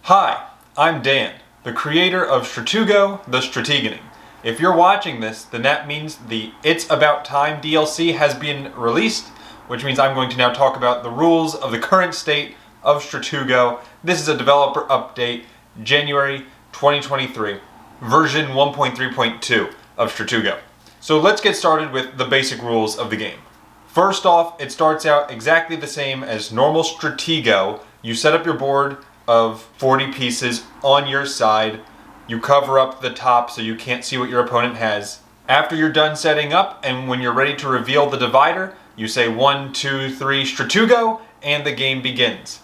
Hi, I'm Dan, the creator of Stra2go, the Strategening. If you're watching this, then that means the It's About Time DLC has been released, which means I'm going to now talk about the rules of the current state of Stra2go. This is a developer update, January 2023, version 1.3.2 of Stra2go. So let's get started with the basic rules of the game. First off, it starts out exactly the same as normal Stra2go. You set up your board of 40 pieces on your side. You cover up the top so you can't see what your opponent has. After you're done setting up and when you're ready to reveal the divider, you say 1, 2, 3, Stra2go, and the game begins.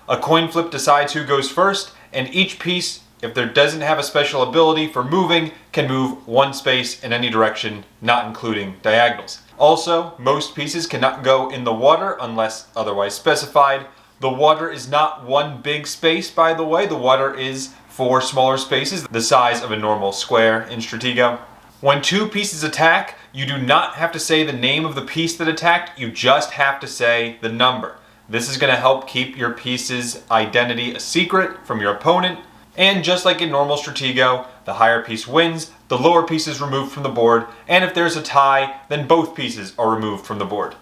A coin flip decides who goes first, and each piece, if there doesn't have a special ability for moving, can move one space in any direction, not including diagonals. Also, most pieces cannot go in the water unless otherwise specified. The water is not one big space, by the way. The water is 4 smaller spaces, the size of a normal square in Stra2go. When 2 pieces attack, you do not have to say the name of the piece that attacked, you just have to say the number. This is going to help keep your piece's identity a secret from your opponent. And just like in normal Stra2go, the higher piece wins, the lower piece is removed from the board, and if there's a tie, then both pieces are removed from the board.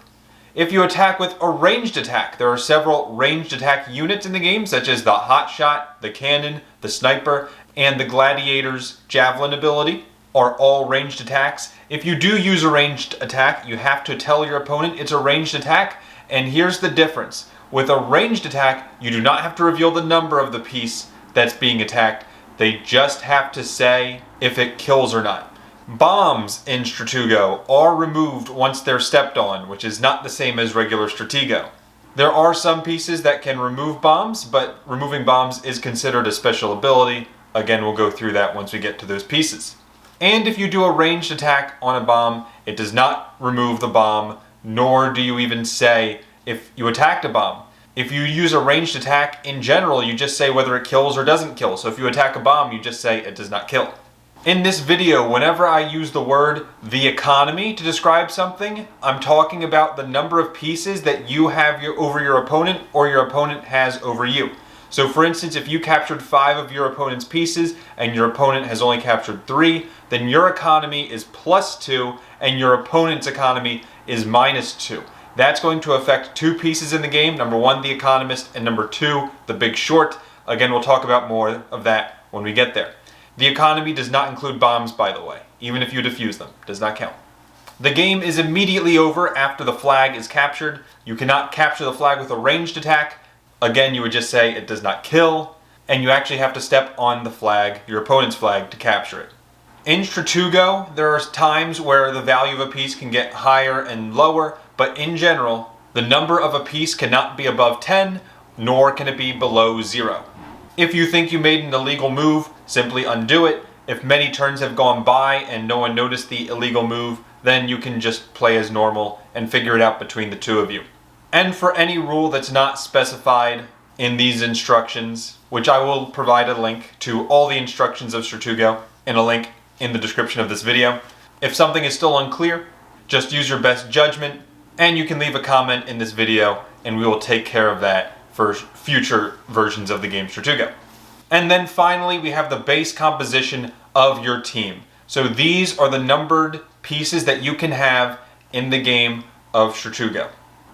If you attack with a ranged attack, there are several ranged attack units in the game, such as the hotshot, the cannon, the sniper, and the gladiator's javelin ability are all ranged attacks. If you do use a ranged attack, you have to tell your opponent it's a ranged attack, and here's the difference. With a ranged attack, you do not have to reveal the number of the piece that's being attacked. They just have to say if it kills or not. Bombs in Stra2go are removed once they're stepped on, which is not the same as regular Stra2go. There are some pieces that can remove bombs, but removing bombs is considered a special ability. Again, we'll go through that once we get to those pieces. And if you do a ranged attack on a bomb, it does not remove the bomb, nor do you even say if you attacked a bomb. If you use a ranged attack, in general, you just say whether it kills or doesn't kill. So if you attack a bomb, you just say it does not kill. In this video, whenever I use the word the economy to describe something, I'm talking about the number of pieces that you have over your opponent or your opponent has over you. So for instance, if you captured 5 of your opponent's pieces and your opponent has only captured 3, then your economy is +2 and your opponent's economy is -2. That's going to affect 2 pieces in the game. Number 1, the economist, and number 2, the big short. Again, we'll talk about more of that when we get there. The economy does not include bombs, by the way. Even if you defuse them, does not count. The game is immediately over after the flag is captured. You cannot capture the flag with a ranged attack. Again, you would just say it does not kill, and you actually have to step on the flag, your opponent's flag, to capture it. In Stra2go, there are times where the value of a piece can get higher and lower, but in general, the number of a piece cannot be above 10, nor can it be below 0. If you think you made an illegal move, simply undo it. If many turns have gone by and no one noticed the illegal move, then you can just play as normal and figure it out between the 2 of you. And for any rule that's not specified in these instructions, which I will provide a link to all the instructions of Stra2go and a link in the description of this video. If something is still unclear, just use your best judgment, and you can leave a comment in this video and we will take care of that for future versions of the game Stra2go. And then finally, we have the base composition of your team. So these are the numbered pieces that you can have in the game of Stra2go.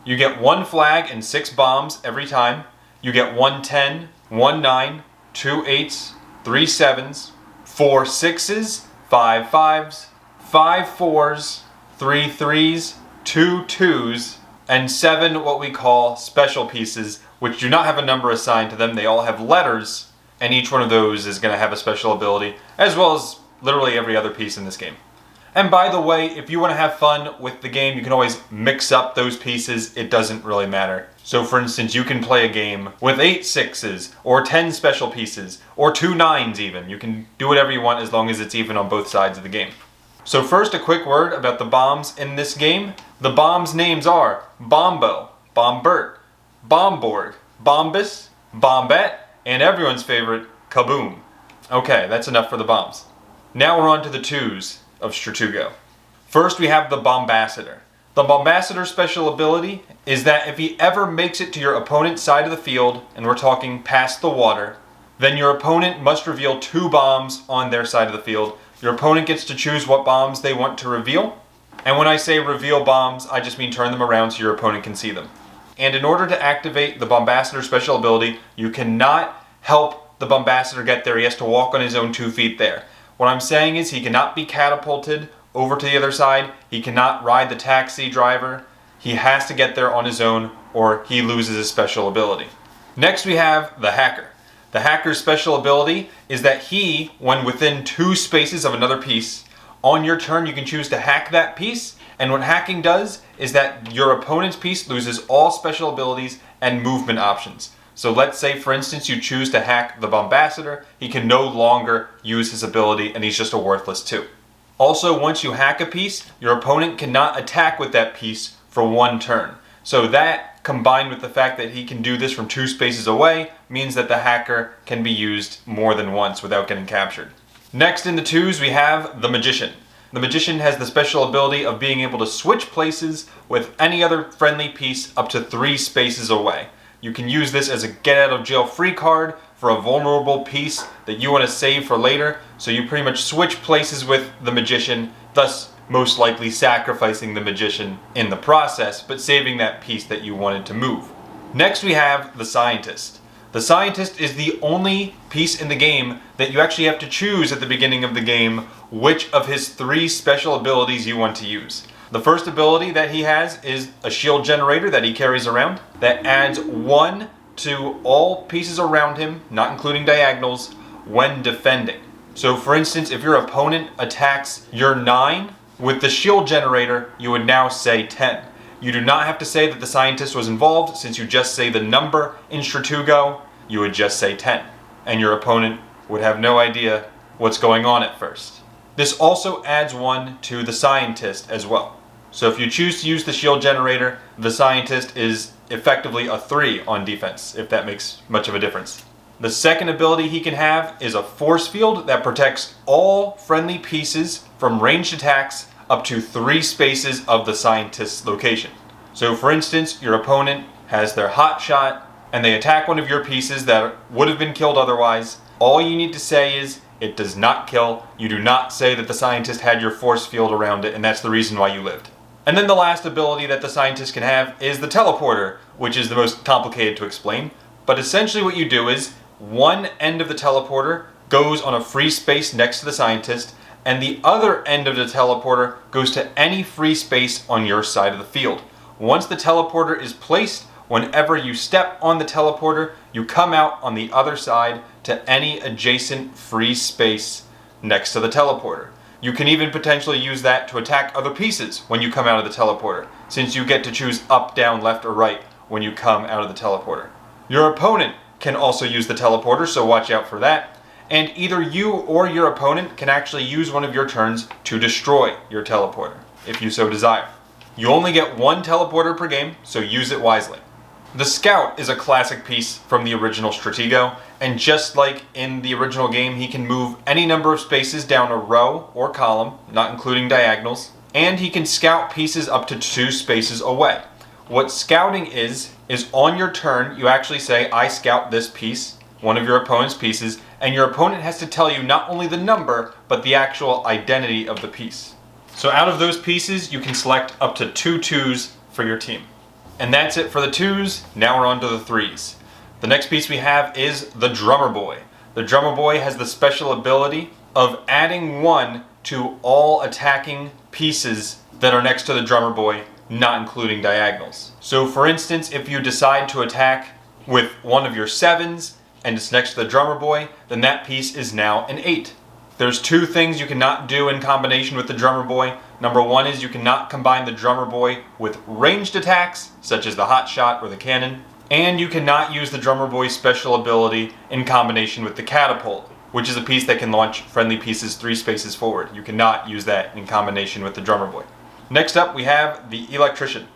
You get 1 flag and 6 bombs every time. You get 1 10, 1 9, 2 8s, 3 7s, 4 6s, 5 5s, 5 4s, 3 3s, 2 2s, and 7 what we call special pieces, which do not have a number assigned to them. They all have letters, and each one of those is going to have a special ability, as well as literally every other piece in this game. And by the way, if you want to have fun with the game, you can always mix up those pieces. It doesn't really matter. So for instance, you can play a game with 8 6s, or 10 special pieces, or 2 9s even. You can do whatever you want as long as it's even on both sides of the game. So first, a quick word about the bombs in this game. The bombs' names are Bombo, Bombert, Bombord, Bombus, Bombette, and everyone's favorite, Kaboom. Okay, that's enough for the bombs. Now we're on to the 2s of Stra2go. First, we have the Bombassador. The Bombassador's special ability is that if he ever makes it to your opponent's side of the field, and we're talking past the water, then your opponent must reveal 2 bombs on their side of the field. Your opponent gets to choose what bombs they want to reveal. And when I say reveal bombs, I just mean turn them around so your opponent can see them. And in order to activate the Bombassador special ability, you cannot help the Bombassador get there. He has to walk on his own 2 feet there. What I'm saying is he cannot be catapulted over to the other side. He cannot ride the taxi driver. He has to get there on his own or he loses his special ability. Next we have the Hacker. The Hacker's special ability is that he, when within 2 spaces of another piece, on your turn you can choose to hack that piece, and what hacking does is that your opponent's piece loses all special abilities and movement options. So let's say for instance you choose to hack the Bombassador, he can no longer use his ability and he's just a worthless 2. Also, once you hack a piece, your opponent cannot attack with that piece for 1 turn. So that, combined with the fact that he can do this from 2 spaces away, means that the Hacker can be used more than once without getting captured. Next in the 2s we have the Magician. The Magician has the special ability of being able to switch places with any other friendly piece up to 3 spaces away. You can use this as a get out of jail free card for a vulnerable piece that you want to save for later, so you pretty much switch places with the Magician, thus most likely sacrificing the Magician in the process, but saving that piece that you wanted to move. Next we have the Scientist. The Scientist is the only piece in the game that you actually have to choose at the beginning of the game which of his 3 special abilities you want to use. The first ability that he has is a shield generator that he carries around that adds 1 to all pieces around him, not including diagonals, when defending. So for instance, if your opponent attacks your 9, with the shield generator, you would now say 10. You do not have to say that the Scientist was involved, since you just say the number in Stra2go, you would just say 10. And your opponent would have no idea what's going on at first. This also adds 1 to the Scientist as well. So if you choose to use the shield generator, the Scientist is effectively a 3 on defense, if that makes much of a difference. The second ability he can have is a force field that protects all friendly pieces from ranged attacks up to 3 spaces of the Scientist's location. So for instance, your opponent has their hot shot and they attack one of your pieces that would have been killed otherwise. All you need to say is, it does not kill. You do not say that the Scientist had your force field around it and that's the reason why you lived. And then the last ability that the Scientist can have is the Teleporter, which is the most complicated to explain. But essentially what you do is, one end of the Teleporter goes on a free space next to the Scientist, and the other end of the Teleporter goes to any free space on your side of the field. Once the Teleporter is placed, whenever you step on the Teleporter, you come out on the other side to any adjacent free space next to the Teleporter. You can even potentially use that to attack other pieces when you come out of the Teleporter, since you get to choose up, down, left, or right when you come out of the Teleporter. Your opponent can also use the Teleporter, so watch out for that. And either you or your opponent can actually use one of your turns to destroy your Teleporter, if you so desire. You only get 1 Teleporter per game, so use it wisely. The Scout is a classic piece from the original Stra2go, and just like in the original game, he can move any number of spaces down a row or column, not including diagonals, and he can scout pieces up to 2 spaces away. What scouting is on your turn, you actually say, I scout this piece, one of your opponent's pieces, and your opponent has to tell you not only the number, but the actual identity of the piece. So out of those pieces, you can select up to 2 2s for your team. And that's it for the 2s, now we're on to the 3s. The next piece we have is the Drummer Boy. The Drummer Boy has the special ability of adding 1 to all attacking pieces that are next to the Drummer Boy, not including diagonals. So for instance, if you decide to attack with one of your 7s and it's next to the Drummer Boy, then that piece is now an 8. There's 2 things you cannot do in combination with the Drummer Boy. Number 1 is you cannot combine the Drummer Boy with ranged attacks, such as the Hot Shot or the Cannon, and you cannot use the Drummer Boy's special ability in combination with the Catapult, which is a piece that can launch friendly pieces 3 spaces forward. You cannot use that in combination with the Drummer Boy. Next up we have the Electrician.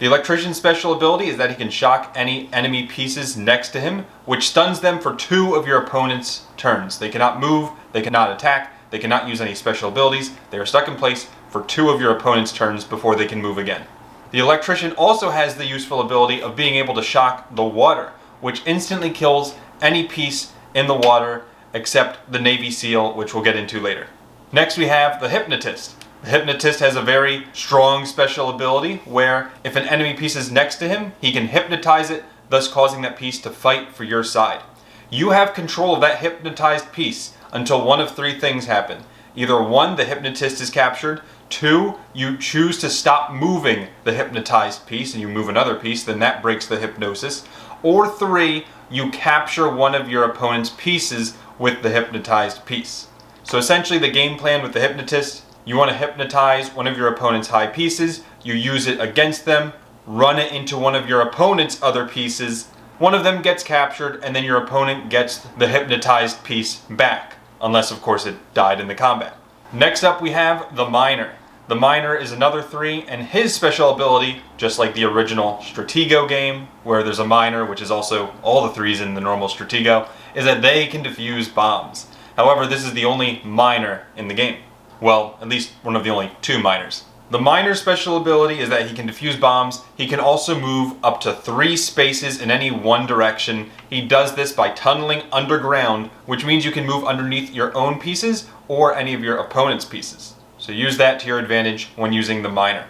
The Electrician's special ability is that he can shock any enemy pieces next to him, which stuns them for 2 of your opponent's turns. They cannot move, they cannot attack, they cannot use any special abilities. They are stuck in place for 2 of your opponent's turns before they can move again. The Electrician also has the useful ability of being able to shock the water, which instantly kills any piece in the water, except the Navy SEAL, which we'll get into later. Next we have the Hypnotist. The Hypnotist has a very strong special ability where if an enemy piece is next to him, he can hypnotize it, thus causing that piece to fight for your side. You have control of that hypnotized piece until one of three things happen. Either 1, the hypnotist is captured, 2, you choose to stop moving the hypnotized piece and you move another piece, then that breaks the hypnosis, or 3, you capture one of your opponent's pieces with the hypnotized piece. So essentially the game plan with the Hypnotist, you want to hypnotize one of your opponent's high pieces, you use it against them, run it into one of your opponent's other pieces, one of them gets captured, and then your opponent gets the hypnotized piece back, unless of course it died in the combat. Next up we have the Miner. The Miner is another 3, and his special ability, just like the original Stra2go game, where there's a miner, which is also all the 3s in the normal Stra2go, is that they can defuse bombs. However, this is the only miner in the game. Well, at least one of the only 2 miners. The Miner's special ability is that he can defuse bombs. He can also move up to 3 spaces in any one direction. He does this by tunneling underground, which means you can move underneath your own pieces or any of your opponent's pieces. So use that to your advantage when using the Miner.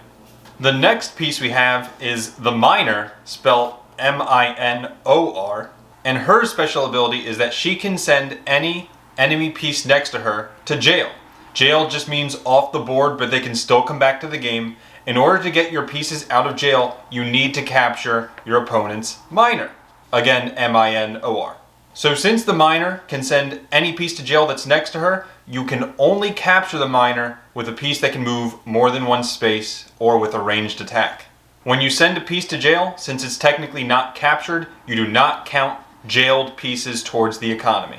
The next piece we have is the Miner, spelled M-I-N-O-R, and her special ability is that she can send any enemy piece next to her to jail. Jail just means off the board, but they can still come back to the game. In order to get your pieces out of jail, you need to capture your opponent's Miner. Again, M-I-N-O-R. So since the Miner can send any piece to jail that's next to her, you can only capture the Miner with a piece that can move more than 1 space or with a ranged attack. When you send a piece to jail, since it's technically not captured, you do not count jailed pieces towards the economy,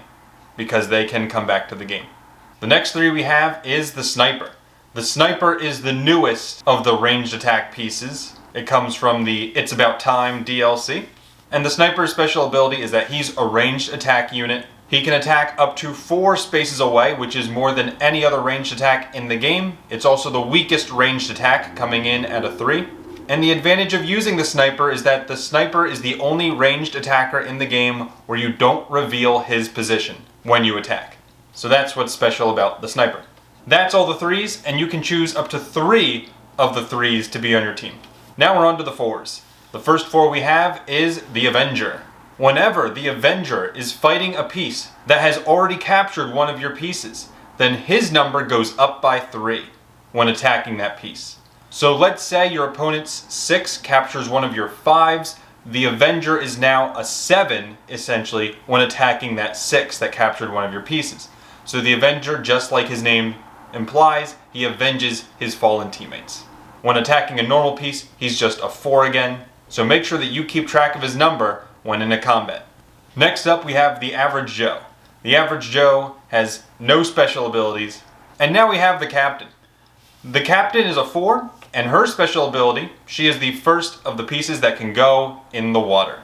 because they can come back to the game. The next 3 we have is the Sniper. The Sniper is the newest of the ranged attack pieces. It comes from the It's About Time DLC. And the Sniper's special ability is that he's a ranged attack unit. He can attack up to 4 spaces away, which is more than any other ranged attack in the game. It's also the weakest ranged attack, coming in at a 3. And the advantage of using the Sniper is that the Sniper is the only ranged attacker in the game where you don't reveal his position when you attack. So that's what's special about the Sniper. That's all the 3s, and you can choose up to 3 of the 3s to be on your team. Now we're on to the 4s. The first 4 we have is the Avenger. Whenever the Avenger is fighting a piece that has already captured one of your pieces, then his number goes up by 3 when attacking that piece. So let's say your opponent's 6 captures one of your 5s, the Avenger is now a 7, essentially, when attacking that 6 that captured one of your pieces. So the Avenger, just like his name implies, he avenges his fallen teammates. When attacking a normal piece, he's just a 4 again, so make sure that you keep track of his number when in a combat. Next up we have the Average Joe. The Average Joe has no special abilities. And now we have the Captain. The Captain is a 4, and her special ability, she is the first of the pieces that can go in the water.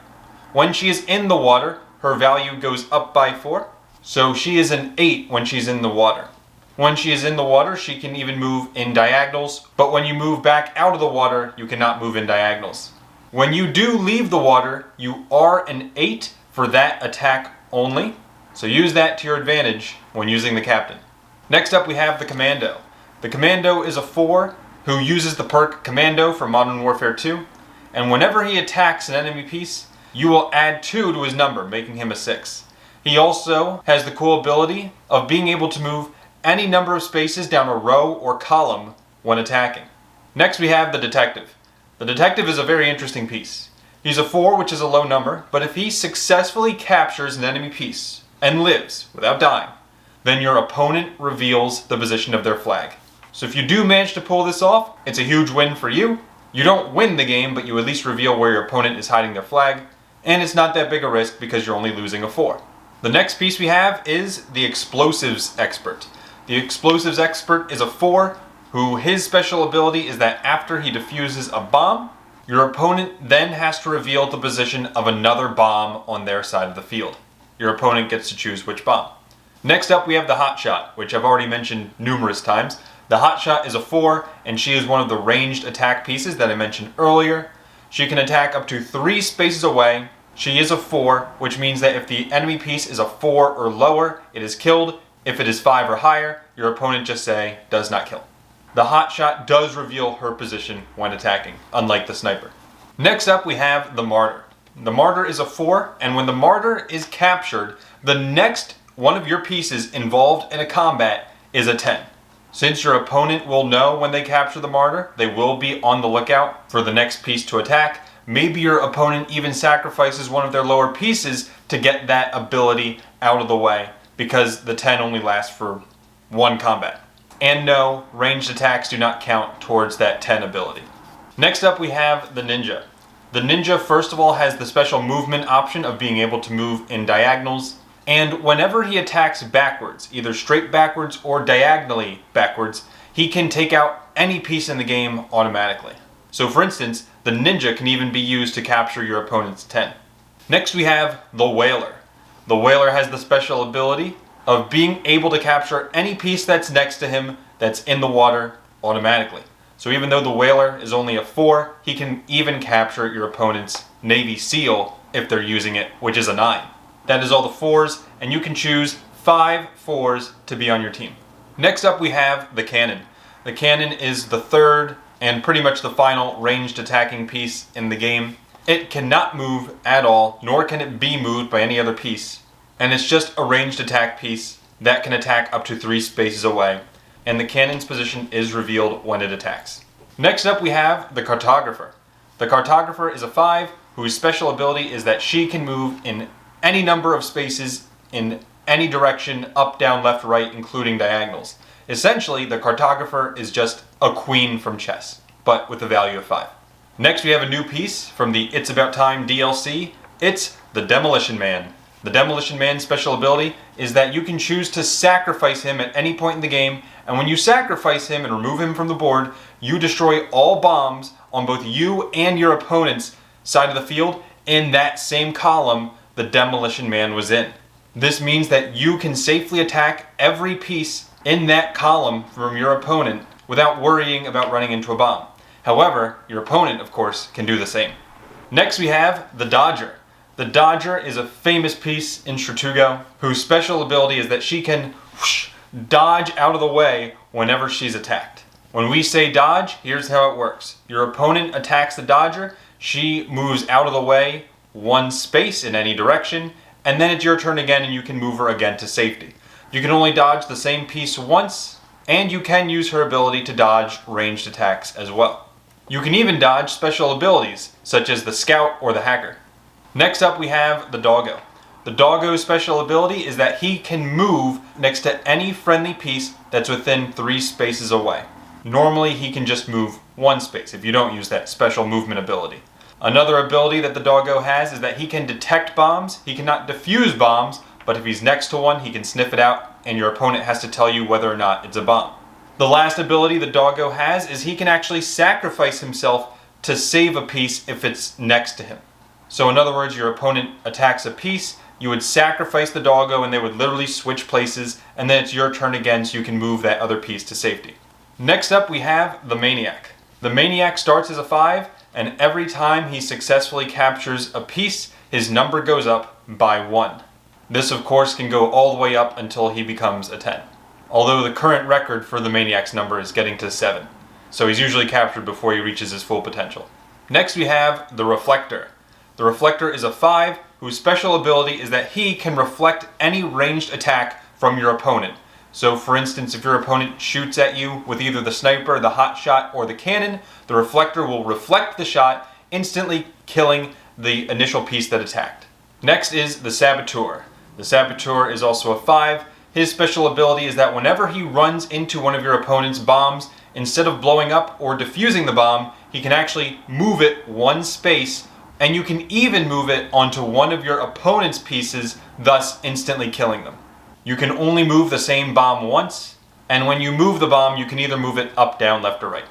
When she is in the water, her value goes up by 4, so she is an 8 when she's in the water. When she is in the water, she can even move in diagonals, but when you move back out of the water, you cannot move in diagonals. When you do leave the water, you are an 8 for that attack only, so use that to your advantage when using the Captain. Next up we have the Commando. The Commando is a 4 who uses the perk Commando for Modern Warfare 2, and whenever he attacks an enemy piece, you will add 2 to his number, making him a 6. He also has the cool ability of being able to move any number of spaces down a row or column when attacking. Next we have the Detective. The Detective is a very interesting piece. He's a 4, which is a low number, but if he successfully captures an enemy piece and lives without dying, then your opponent reveals the position of their flag. So if you do manage to pull this off, it's a huge win for you. You don't win the game, but you at least reveal where your opponent is hiding their flag, and it's not that big a risk because you're only losing a 4. The next piece we have is the Explosives Expert. The Explosives Expert is a 4 who his special ability is that after he defuses a bomb, your opponent then has to reveal the position of another bomb on their side of the field. Your opponent gets to choose which bomb. Next up we have the Hotshot, which I've already mentioned numerous times. The Hotshot is a 4, and she is one of the ranged attack pieces that I mentioned earlier. She can attack up to 3 spaces away, She is a 4, which means that if the enemy piece is a 4 or lower, it is killed. If it is 5 or higher, your opponent just say, does not kill. The hotshot does reveal her position when attacking, unlike the sniper. Next up we have the martyr. The martyr is a 4, and when the martyr is captured, the next one of your pieces involved in a combat is a 10. Since your opponent will know when they capture the martyr, they will be on the lookout for the next piece to attack. Maybe your opponent even sacrifices one of their lower pieces to get that ability out of the way, because the 10 only lasts for one combat. And no, ranged attacks do not count towards that 10 ability. Next up we have the ninja. The ninja first of all has the special movement option of being able to move in diagonals, and whenever he attacks backwards, either straight backwards or diagonally backwards, he can take out any piece in the game automatically. So for instance, the ninja can even be used to capture your opponent's 10. Next we have the whaler. The whaler has the special ability of being able to capture any piece that's next to him that's in the water automatically. So even though the whaler is only a 4, he can even capture your opponent's Navy SEAL if they're using it, which is a 9. That is all the 4s, and you can choose 5 4s to be on your team. Next up we have the cannon. The cannon is the third and pretty much the final ranged attacking piece in the game. It cannot move at all, nor can it be moved by any other piece. And it's just a ranged attack piece that can attack up to 3 spaces away, and the cannon's position is revealed when it attacks. Next up we have the cartographer. The cartographer is a 5 whose special ability is that she can move in any number of spaces in any direction, up, down, left, right, including diagonals. Essentially, the cartographer is just a queen from chess, but with a value of 5. Next we have a new piece from the It's About Time DLC. It's the Demolition Man. The Demolition Man's special ability is that you can choose to sacrifice him at any point in the game, and when you sacrifice him and remove him from the board, you destroy all bombs on both you and your opponent's side of the field in that same column the Demolition Man was in. This means that you can safely attack every piece in that column from your opponent without worrying about running into a bomb. However, your opponent, of course, can do the same. Next we have the Dodger. The Dodger is a famous piece in Stra2go whose special ability is that she can dodge out of the way whenever she's attacked. When we say dodge, here's how it works. Your opponent attacks the Dodger, she moves out of the way 1 space in any direction, and then it's your turn again and you can move her again to safety. You can only dodge the same piece once, and you can use her ability to dodge ranged attacks as well. You can even dodge special abilities, such as the Scout or the Hacker. Next up we have the Doggo. The Doggo's special ability is that he can move next to any friendly piece that's within 3 spaces away. Normally he can just move 1 space if you don't use that special movement ability. Another ability that the Doggo has is that he can detect bombs. He cannot defuse bombs, but if he's next to one, he can sniff it out, and your opponent has to tell you whether or not it's a bomb. The last ability the Doggo has is he can actually sacrifice himself to save a piece if it's next to him. So in other words, your opponent attacks a piece, you would sacrifice the Doggo and they would literally switch places, and then it's your turn again so you can move that other piece to safety. Next up we have the Maniac. The Maniac starts as a 5, and every time he successfully captures a piece, his number goes up by 1. This of course can go all the way up until he becomes a 10. Although the current record for the Maniac's number is getting to 7. So he's usually captured before he reaches his full potential. Next we have the Reflector. The Reflector is a 5 whose special ability is that he can reflect any ranged attack from your opponent. So for instance, if your opponent shoots at you with either the sniper, the hotshot, or the cannon, the Reflector will reflect the shot, instantly killing the initial piece that attacked. Next is the Saboteur. The Saboteur is also a 5. His special ability is that whenever he runs into one of your opponent's bombs, instead of blowing up or defusing the bomb, he can actually move it 1 space, and you can even move it onto one of your opponent's pieces, thus instantly killing them. You can only move the same bomb once, and when you move the bomb, you can either move it up, down, left, or right.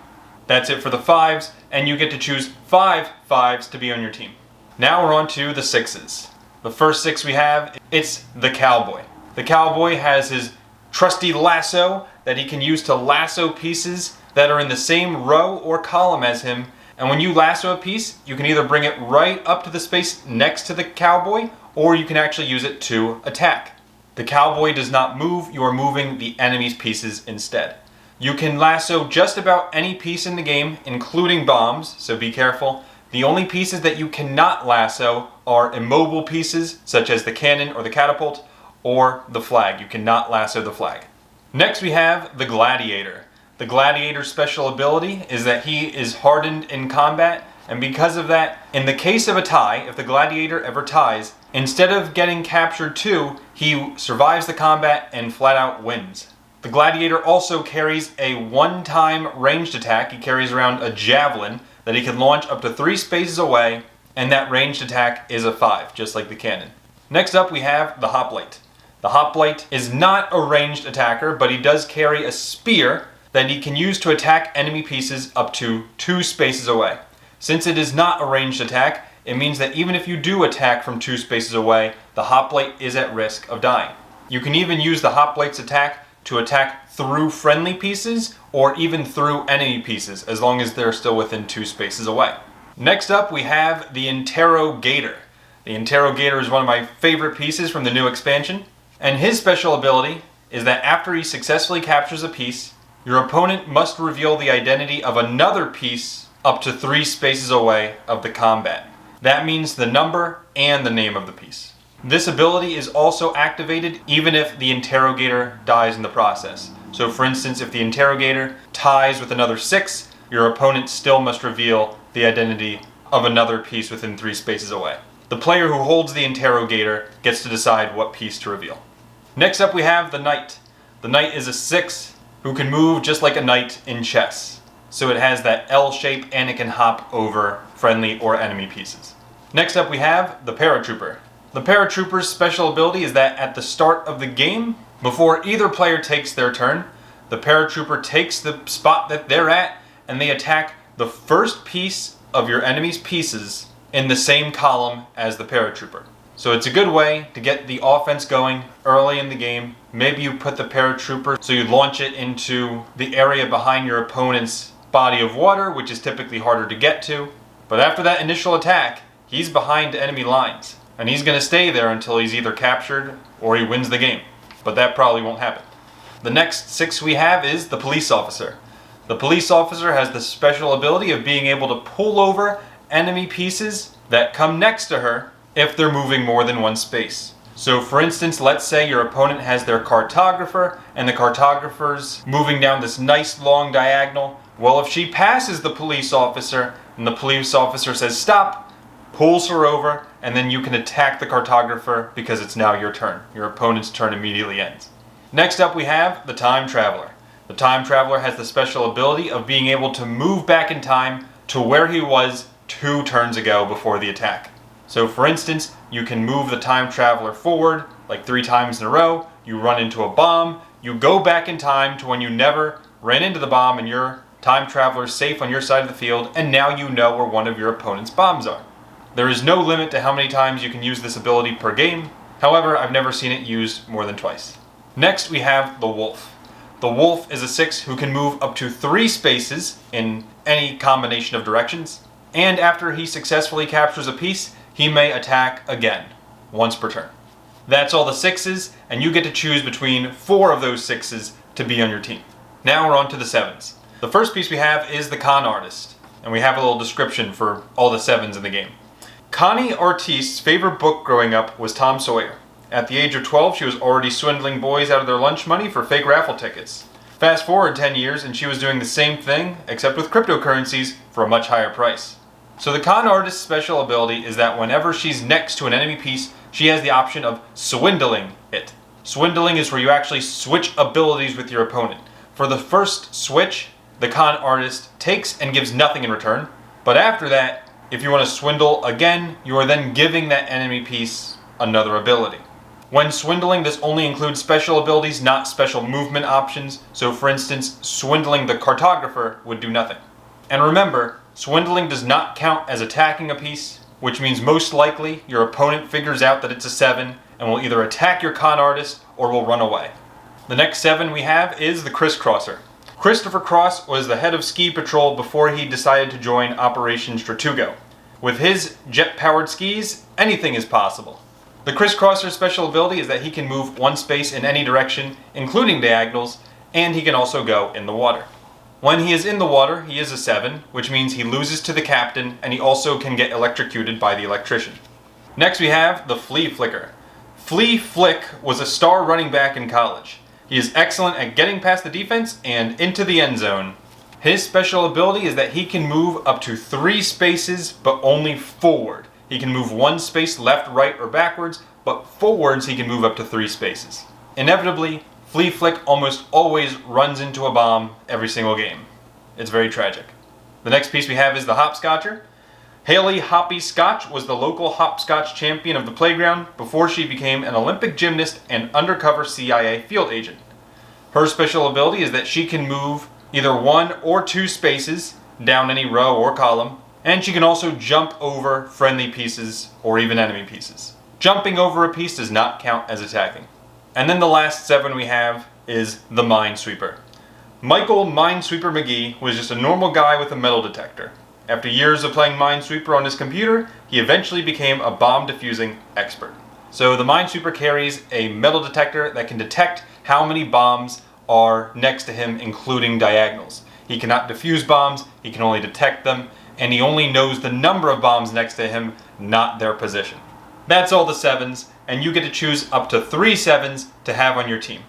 That's it for the 5s, and you get to choose 5 5s to be on your team. Now we're on to the 6s. The first 6 we have, it's the Cowboy. The Cowboy has his trusty lasso that he can use to lasso pieces that are in the same row or column as him, And when you lasso a piece, you can either bring it right up to the space next to the cowboy, or you can actually use it to attack. The cowboy does not move, you are moving the enemy's pieces instead. You can lasso just about any piece in the game, including bombs, so be careful. The only pieces that you cannot lasso are immobile pieces, such as the cannon or the catapult, or the flag. You cannot lasso the flag. Next we have the Gladiator. The Gladiator's special ability is that he is hardened in combat, and because of that, in the case of a tie, if the Gladiator ever ties, instead of getting captured too, he survives the combat and flat out wins. The Gladiator also carries a one-time ranged attack. He carries around a javelin that he can launch up to 3 spaces away, and that ranged attack is a 5, just like the cannon. Next up we have the Hoplite. The Hoplite is not a ranged attacker, but he does carry a spear that he can use to attack enemy pieces up to 2 spaces away. Since it is not a ranged attack, it means that even if you do attack from 2 spaces away, the Hoplite is at risk of dying. You can even use the Hoplite's attack to attack through friendly pieces or even through enemy pieces, as long as they're still within 2 spaces away. Next up we have the Interrogator. The Interrogator is one of my favorite pieces from the new expansion, and his special ability is that after he successfully captures a piece, your opponent must reveal the identity of another piece up to 3 spaces away of the combat. That means the number and the name of the piece. This ability is also activated even if the Interrogator dies in the process. So for instance, if the Interrogator ties with another 6, your opponent still must reveal the identity of another piece within 3 spaces away. The player who holds the Interrogator gets to decide what piece to reveal. Next up we have the Knight. The Knight is a 6 who can move just like a knight in chess. So it has that L shape and it can hop over friendly or enemy pieces. Next up we have the Paratrooper. The Paratrooper's special ability is that at the start of the game, before either player takes their turn, the Paratrooper takes the spot that they're at and they attack the first piece of your enemy's pieces in the same column as the Paratrooper. So it's a good way to get the offense going early in the game. Maybe you put the Paratrooper so you launch it into the area behind your opponent's body of water, which is typically harder to get to. But after that initial attack, he's behind enemy lines. And he's going to stay there until he's either captured or he wins the game. But that probably won't happen. The next 6 we have is the Police Officer. The Police Officer has the special ability of being able to pull over enemy pieces that come next to her if they're moving more than 1 space. So for instance, let's say your opponent has their cartographer and the cartographer's moving down this nice long diagonal. Well, if she passes the police officer and the police officer says stop, pulls her over, and then you can attack the cartographer because it's now your turn. Your opponent's turn immediately ends. Next up we have the Time Traveler. The Time Traveler has the special ability of being able to move back in time to where he was 2 turns ago before the attack. So for instance, you can move the Time Traveler forward like 3 times in a row, you run into a bomb, you go back in time to when you never ran into the bomb and your Time Traveler is safe on your side of the field, and now you know where one of your opponent's bombs are. There is no limit to how many times you can use this ability per game. However, I've never seen it used more than twice. Next we have the Wolf. The Wolf is a 6 who can move up to 3 spaces in any combination of directions. And after he successfully captures a piece, he may attack again, once per turn. That's all the 6s, and you get to choose between 4 of those 6s to be on your team. Now we're on to the 7s. The first piece we have is the Con Artist, and we have a little description for all the 7s in the game. Connie Artiste's favorite book growing up was Tom Sawyer. At the age of 12, she was already swindling boys out of their lunch money for fake raffle tickets. Fast forward 10 years and she was doing the same thing, except with cryptocurrencies for a much higher price. So the Con Artist's special ability is that whenever she's next to an enemy piece, she has the option of swindling it. Swindling is where you actually switch abilities with your opponent. For the first switch, the Con Artist takes and gives nothing in return, but after that, if you want to swindle again, you are then giving that enemy piece another ability. When swindling, this only includes special abilities, not special movement options. So for instance, swindling the cartographer would do nothing. And remember, swindling does not count as attacking a piece, which means most likely your opponent figures out that it's a 7 and will either attack your Con Artist or will run away. The next 7 we have is the Crisscrosser. Christopher Cross was the head of Ski Patrol before he decided to join Operation Stra2go. With his jet-powered skis, anything is possible. The Crisscrosser's special ability is that he can move one space in any direction, including diagonals, and he can also go in the water. When he is in the water, he is a 7, which means he loses to the captain, and he also can get electrocuted by the electrician. Next we have the Flea Flicker. Flea Flick was a star running back in college. He is excellent at getting past the defense and into the end zone. His special ability is that he can move up to 3 spaces, but only forward. He can move 1 space left, right, or backwards, but forwards he can move up to 3 spaces. Inevitably, Flea Flick almost always runs into a bomb every single game. It's very tragic. The next piece we have is the Hopscotcher. Haley Hoppy Scotch was the local hopscotch champion of the playground before she became an Olympic gymnast and undercover CIA field agent. Her special ability is that she can move either 1 or 2 spaces down any row or column, and she can also jump over friendly pieces or even enemy pieces. Jumping over a piece does not count as attacking. And then the last 7 we have is the Minesweeper. Michael Minesweeper McGee was just a normal guy with a metal detector. After years of playing Minesweeper on his computer, he eventually became a bomb defusing expert. So the Minesweeper carries a metal detector that can detect how many bombs are next to him, including diagonals. He cannot defuse bombs, he can only detect them, and he only knows the number of bombs next to him, not their position. That's all the 7s, and you get to choose up to 3 7s to have on your team.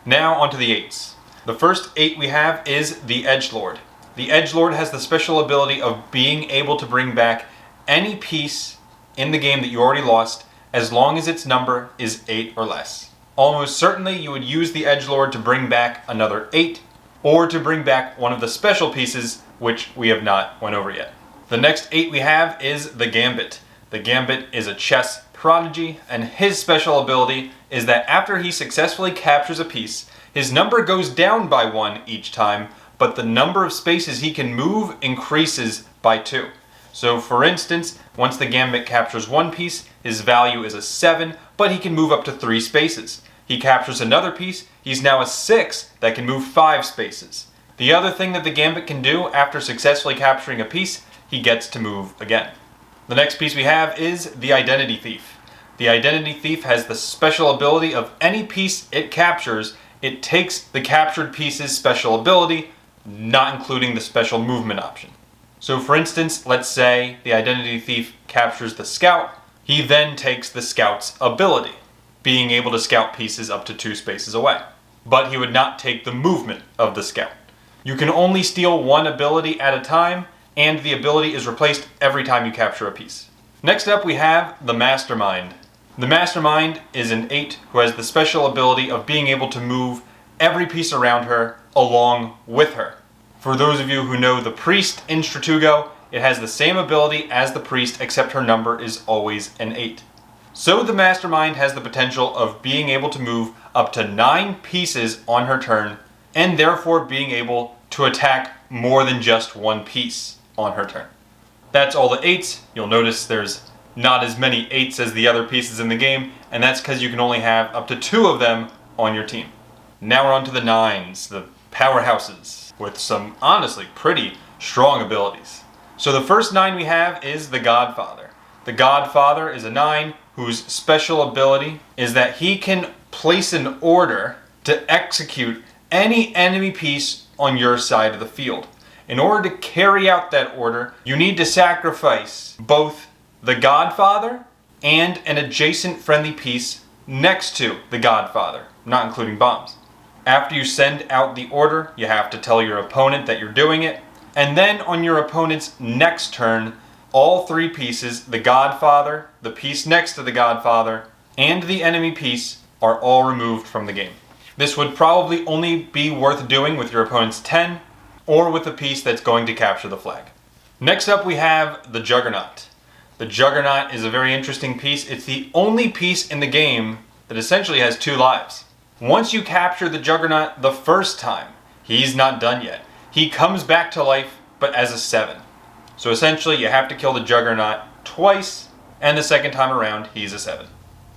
Now onto the 8s. The first 8 we have is the Edgelord. The Edgelord has the special ability of being able to bring back any piece in the game that you already lost as long as its number is 8 or less. Almost certainly you would use the Edgelord to bring back another 8 or to bring back one of the special pieces which we have not went over yet. The next 8 we have is the Gambit. The Gambit is a chess prodigy, and his special ability is that after he successfully captures a piece, his number goes down by 1 each time, but the number of spaces he can move increases by 2. So for instance, once the Gambit captures 1 piece, his value is a 7, but he can move up to 3 spaces. He captures another piece, he's now a 6 that can move 5 spaces. The other thing that the Gambit can do after successfully capturing a piece, he gets to move again. The next piece we have is the Identity Thief. The Identity Thief has the special ability of any piece it captures, it takes the captured piece's special ability, not including the special movement option. So for instance, let's say the Identity Thief captures the Scout, he then takes the Scout's ability, being able to scout pieces up to 2 spaces away. But he would not take the movement of the Scout. You can only steal 1 ability at a time, and the ability is replaced every time you capture a piece. Next up we have the Mastermind. The Mastermind is an 8 who has the special ability of being able to move every piece around her along with her. For those of you who know the Priest in Stra2go, it has the same ability as the Priest except her number is always an 8. So the Mastermind has the potential of being able to move up to 9 pieces on her turn, and therefore being able to attack more than just 1 piece on her turn. That's all the 8s. You'll notice there's not as many 8s as the other pieces in the game, and that's because you can only have up to 2 of them on your team. Now we're on to the 9s, the powerhouses, with some honestly pretty strong abilities. So the first 9 we have is the Godfather. The Godfather is a 9 whose special ability is that he can place an order to execute any enemy piece on your side of the field. In order to carry out that order, you need to sacrifice both the Godfather and an adjacent friendly piece next to the Godfather, not including bombs. After you send out the order, you have to tell your opponent that you're doing it, and then on your opponent's next turn, all 3 pieces, the Godfather, the piece next to the Godfather, and the enemy piece, are all removed from the game. This would probably only be worth doing with your opponent's 10, or with a piece that's going to capture the flag. Next up we have the Juggernaut. The Juggernaut is a very interesting piece. It's the only piece in the game that essentially has 2 lives. Once you capture the Juggernaut the first time, he's not done yet. He comes back to life, but as a 7. So essentially you have to kill the Juggernaut twice, and the second time around, he's a 7.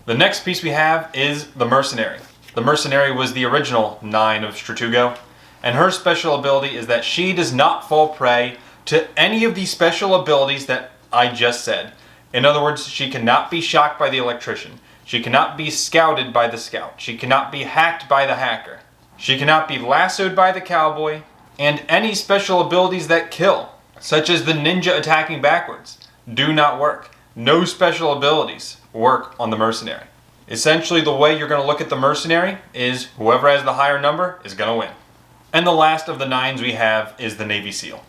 The next piece we have is the Mercenary. The Mercenary was the original 9 of Stra2go, And her special ability is that she does not fall prey to any of the special abilities that I just said. In other words, she cannot be shocked by the electrician. She cannot be scouted by the scout. She cannot be hacked by the hacker. She cannot be lassoed by the cowboy. And any special abilities that kill, such as the ninja attacking backwards, do not work. No special abilities work on the mercenary. Essentially, the way you're going to look at the mercenary is whoever has the higher number is going to win. And the last of the 9s we have is the Navy SEAL.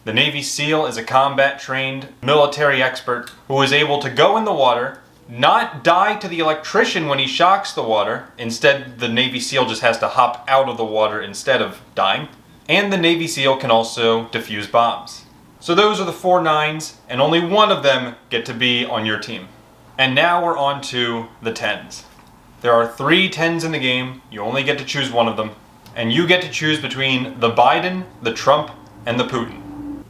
The Navy SEAL is a combat-trained military expert who is able to go in the water, not die to the electrician when he shocks the water. Instead, the Navy SEAL just has to hop out of the water instead of dying. And the Navy SEAL can also defuse bombs. So those are the 4 9s, and only one of them get to be on your team. And now we're on to the 10s. There are 3 10s in the game. You only get to choose one of them. And you get to choose between the Biden, the Trump, and the Putin.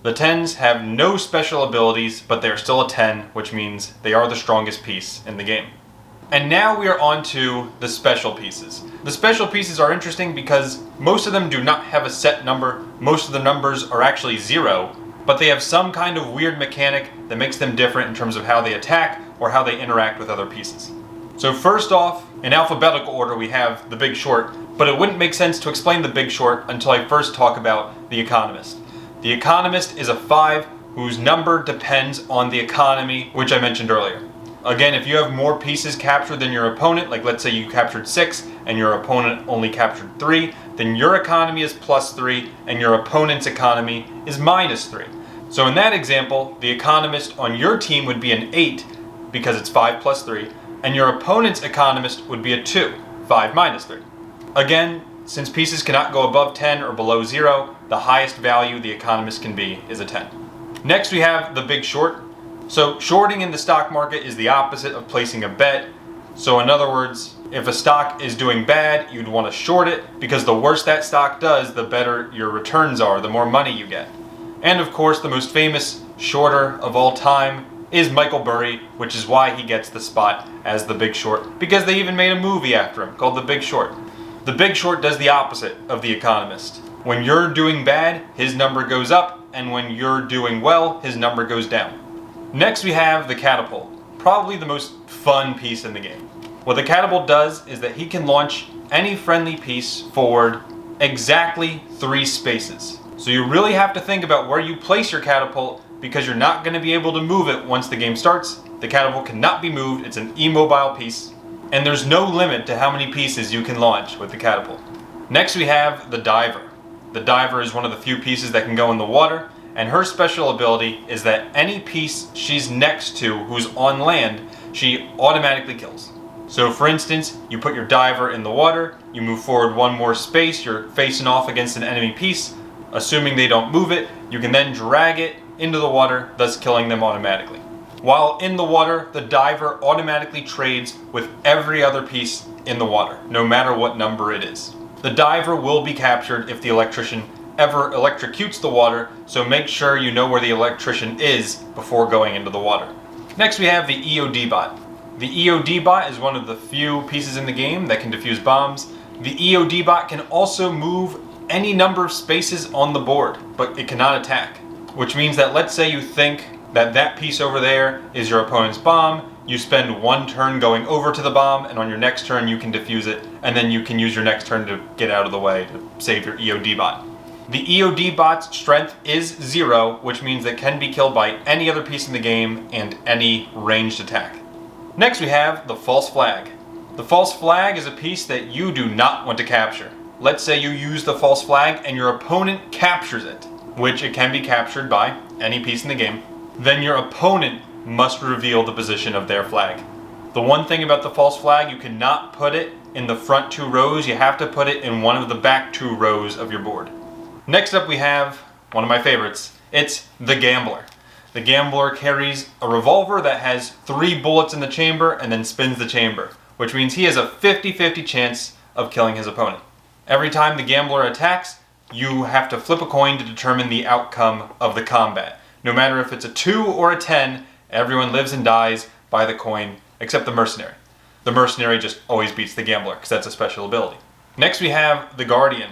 The 10s have no special abilities, but they are still a 10, which means they are the strongest piece in the game. And now we are on to the special pieces. The special pieces are interesting because most of them do not have a set number. Most of the numbers are actually 0, but they have some kind of weird mechanic that makes them different in terms of how they attack or how they interact with other pieces. So first off, in alphabetical order, we have The Big Short, but it wouldn't make sense to explain The Big Short until I first talk about The Economist. The Economist is a 5 whose number depends on the economy, which I mentioned earlier. Again, if you have more pieces captured than your opponent, like let's say you captured 6 and your opponent only captured 3, then your economy is +3 and your opponent's economy is -3. So in that example, the Economist on your team would be an 8 because it's 5 + 3, and your opponent's Economist would be a 2, 5 - 3. Again, since pieces cannot go above 10 or below 0, the highest value the Economist can be is a 10. Next we have The Big Short. So shorting in the stock market is the opposite of placing a bet. So in other words, if a stock is doing bad, you'd want to short it because the worse that stock does, the better your returns are, the more money you get. And of course, the most famous shorter of all time is Michael Burry, which is why he gets the spot as The Big Short, because they even made a movie after him called The Big Short. The Big Short does the opposite of The Economist. When you're doing bad, his number goes up, and when you're doing well, his number goes down. Next we have the Catapult, probably the most fun piece in the game. What the Catapult does is that he can launch any friendly piece forward exactly 3 spaces. So you really have to think about where you place your Catapult because you're not going to be able to move it once the game starts. The Catapult cannot be moved, it's an immobile piece, and there's no limit to how many pieces you can launch with the Catapult. Next we have the Diver. The Diver is one of the few pieces that can go in the water, and her special ability is that any piece she's next to who's on land, she automatically kills. So for instance, you put your Diver in the water, you move forward 1 more space, you're facing off against an enemy piece. Assuming they don't move it, you can then drag it into the water, thus killing them automatically. While in the water, the Diver automatically trades with every other piece in the water, no matter what number it is. The Diver will be captured if the electrician ever electrocutes the water, so make sure you know where the electrician is before going into the water. Next we have the EOD bot. The EOD bot is one of the few pieces in the game that can defuse bombs. The EOD bot can also move any number of spaces on the board, but it cannot attack. Which means that let's say you think that that piece over there is your opponent's bomb, you spend 1 turn going over to the bomb, and on your next turn you can defuse it, and then you can use your next turn to get out of the way to save your EOD bot. The EOD bot's strength is 0, which means it can be killed by any other piece in the game and any ranged attack. Next we have the False Flag. The False Flag is a piece that you do not want to capture. Let's say you use the False Flag and your opponent captures it, which it can be captured by any piece in the game. Then your opponent must reveal the position of their flag. The one thing about the False Flag, you cannot put it in the front 2 rows, you have to put it in one of the back 2 rows of your board. Next up we have one of my favorites. It's the Gambler. The Gambler carries a revolver that has 3 bullets in the chamber and then spins the chamber, which means he has a 50-50 chance of killing his opponent. Every time the Gambler attacks, you have to flip a coin to determine the outcome of the combat. No matter if it's a 2 or a 10, everyone lives and dies by the coin, except the Mercenary. The Mercenary just always beats the Gambler, because that's a special ability. Next we have the Guardian.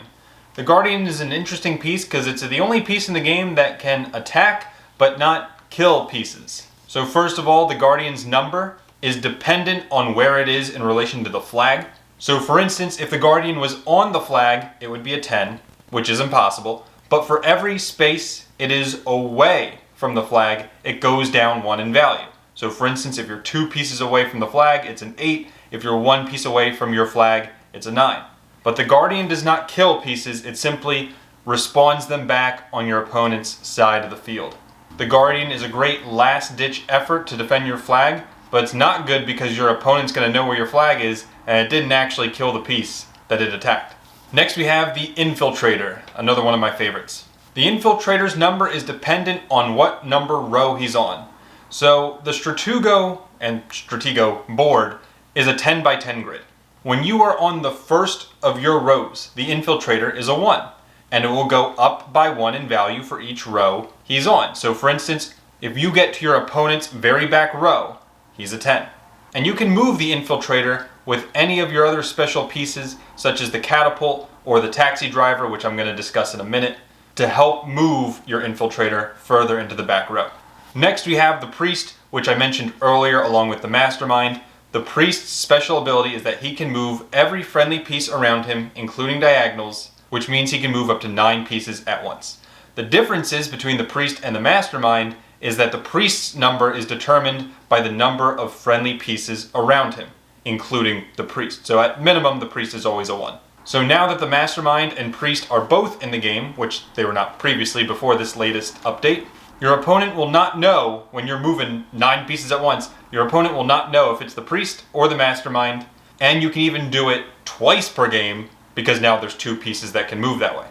The Guardian is an interesting piece because it's the only piece in the game that can attack but not kill pieces. So first of all, the Guardian's number is dependent on where it is in relation to the flag. So for instance, if the Guardian was on the flag, it would be a 10, which is impossible. But for every space it is away from the flag, it goes down 1 in value. So for instance, if you're 2 pieces away from the flag, it's an 8. If you're 1 piece away from your flag, it's a 9. But the Guardian does not kill pieces, it simply respawns them back on your opponent's side of the field. The Guardian is a great last-ditch effort to defend your flag, but it's not good because your opponent's going to know where your flag is, and it didn't actually kill the piece that it attacked. Next we have the Infiltrator, another one of my favorites. The Infiltrator's number is dependent on what number row he's on. So the Stra2go and Stra2go board is a 10 by 10 grid. When you are on the first of your rows, the Infiltrator is a 1, and it will go up by 1 in value for each row he's on. So for instance, if you get to your opponent's very back row, he's a 10. And you can move the Infiltrator with any of your other special pieces, such as the Catapult or the Taxi Driver, which I'm going to discuss in a minute, to help move your Infiltrator further into the back row. Next we have the Priest, which I mentioned earlier along with the Mastermind. The Priest's special ability is that he can move every friendly piece around him, including diagonals, which means he can move up to 9 pieces at once. The differences between the Priest and the Mastermind is that the Priest's number is determined by the number of friendly pieces around him, including the Priest. So at minimum, the Priest is always a 1. So now that the Mastermind and Priest are both in the game, which they were not previously before this latest update, your opponent will not know when you're moving 9 pieces at once. Your opponent will not know if it's the Priest or the Mastermind, and you can even do it twice per game because now there's 2 pieces that can move that way.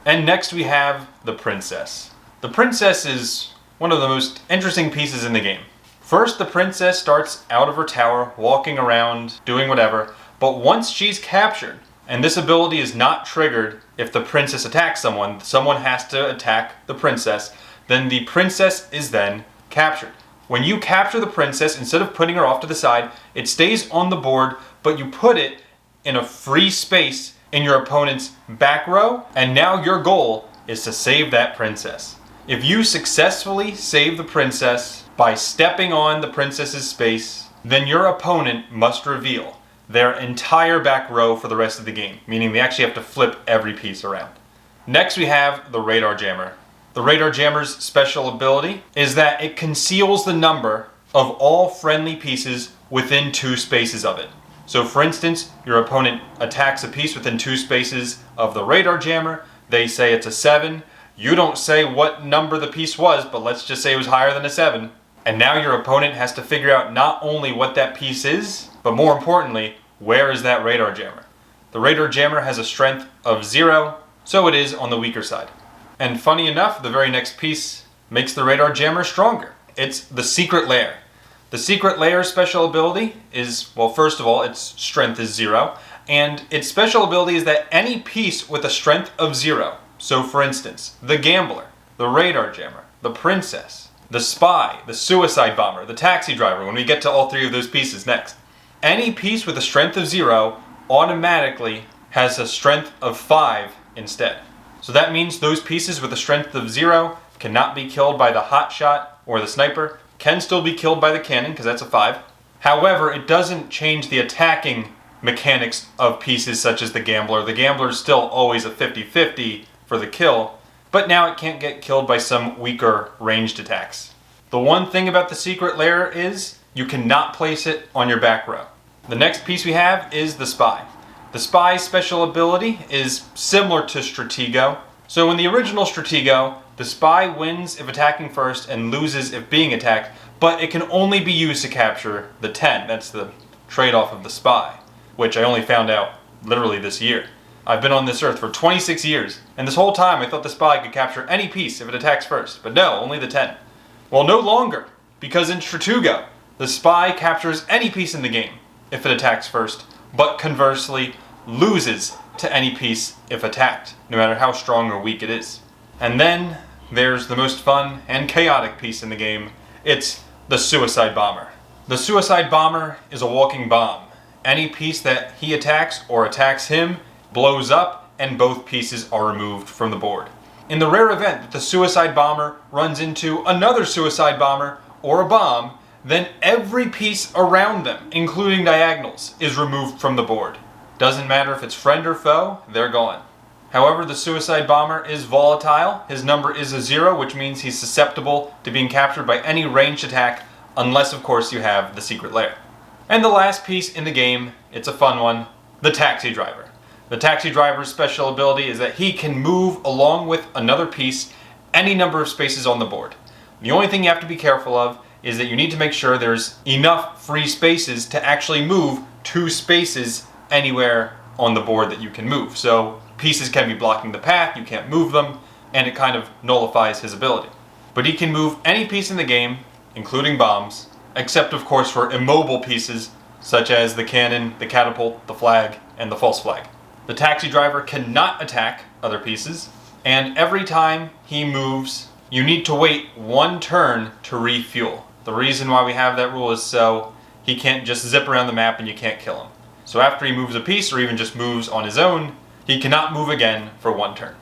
And next we have the Princess. The Princess is one of the most interesting pieces in the game. First, the Princess starts out of her tower, walking around, doing whatever, but once she's captured, and this ability is not triggered if the Princess attacks someone has to attack the Princess, then the Princess is then captured. When you capture the Princess, instead of putting her off to the side, it stays on the board, but you put it in a free space in your opponent's back row, and now your goal is to save that Princess. If you successfully save the Princess by stepping on the Princess's space, then your opponent must reveal their entire back row for the rest of the game, meaning they actually have to flip every piece around. Next we have the Radar Jammer. The Radar Jammer's special ability is that it conceals the number of all friendly pieces within 2 spaces of it. So for instance, your opponent attacks a piece within 2 spaces of the Radar Jammer, they say it's a 7, you don't say what number the piece was, but let's just say it was higher than a 7, and now your opponent has to figure out not only what that piece is, but more importantly, where is that Radar Jammer? The Radar Jammer has a strength of 0, so it is on the weaker side. And funny enough, the very next piece makes the Radar Jammer stronger. It's the Secret Lair. The Secret Lair special ability is, well, first of all, its strength is 0, and its special ability is that any piece with a strength of 0, so for instance, the Gambler, the Radar Jammer, the Princess, the Spy, the Suicide Bomber, the Taxi Driver, when we get to all 3 of those pieces next, any piece with a strength of 0 automatically has a strength of 5 instead. So that means those pieces with a strength of 0 cannot be killed by the hot shot or the sniper, can still be killed by the cannon because that's a 5. However, it doesn't change the attacking mechanics of pieces such as the Gambler. The Gambler is still always a 50-50 for the kill, but now it can't get killed by some weaker ranged attacks. The one thing about the Secret Lair is you cannot place it on your back row. The next piece we have is the Spy. The Spy's special ability is similar to Stra2go. So in the original Stra2go, the Spy wins if attacking first and loses if being attacked, but it can only be used to capture the 10. That's the trade-off of the Spy, which I only found out literally this year. I've been on this earth for 26 years, and this whole time I thought the Spy could capture any piece if it attacks first, but no, only the 10. Well, no longer, because in Stra2go, the Spy captures any piece in the game if it attacks first, but conversely loses to any piece if attacked, no matter how strong or weak it is. And then there's the most fun and chaotic piece in the game. It's the Suicide Bomber. The Suicide Bomber is a walking bomb. Any piece that he attacks or attacks him blows up and both pieces are removed from the board. In the rare event that the suicide bomber runs into another suicide bomber or a bomb, then every piece around them, including diagonals, is removed from the board. Doesn't matter if it's friend or foe, they're gone. However, the suicide bomber is volatile. His number is a 0, which means he's susceptible to being captured by any ranged attack, unless of course you have the secret lair. And the last piece in the game, it's a fun one, the taxi driver. The taxi driver's special ability is that he can move along with another piece any number of spaces on the board. The only thing you have to be careful of is that you need to make sure there's enough free spaces to actually move 2 spaces anywhere on the board that you can move. So pieces can be blocking the path, you can't move them, and it kind of nullifies his ability. But he can move any piece in the game, including bombs, except of course for immobile pieces such as the cannon, the catapult, the flag, and the false flag. The taxi driver cannot attack other pieces, and every time he moves, you need to wait 1 turn to refuel. The reason why we have that rule is so he can't just zip around the map and you can't kill him. So after he moves a piece, or even just moves on his own, he cannot move again for 1 turn.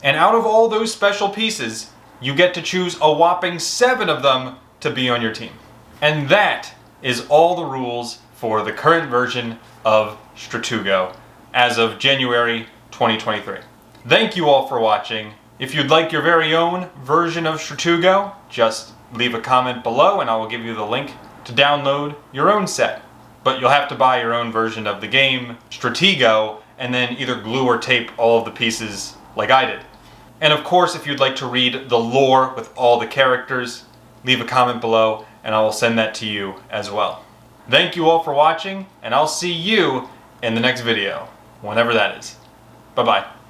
And out of all those special pieces, you get to choose a whopping 7 of them to be on your team. And that is all the rules for the current version of Stra2go as of January 2023. Thank you all for watching. If you'd like your very own version of Stra2go, just leave a comment below and I will give you the link to download your own set. But you'll have to buy your own version of the game, Stra2go, and then either glue or tape all of the pieces like I did. And of course, if you'd like to read the lore with all the characters, leave a comment below and I will send that to you as well. Thank you all for watching, and I'll see you in the next video, whenever that is. Bye-bye.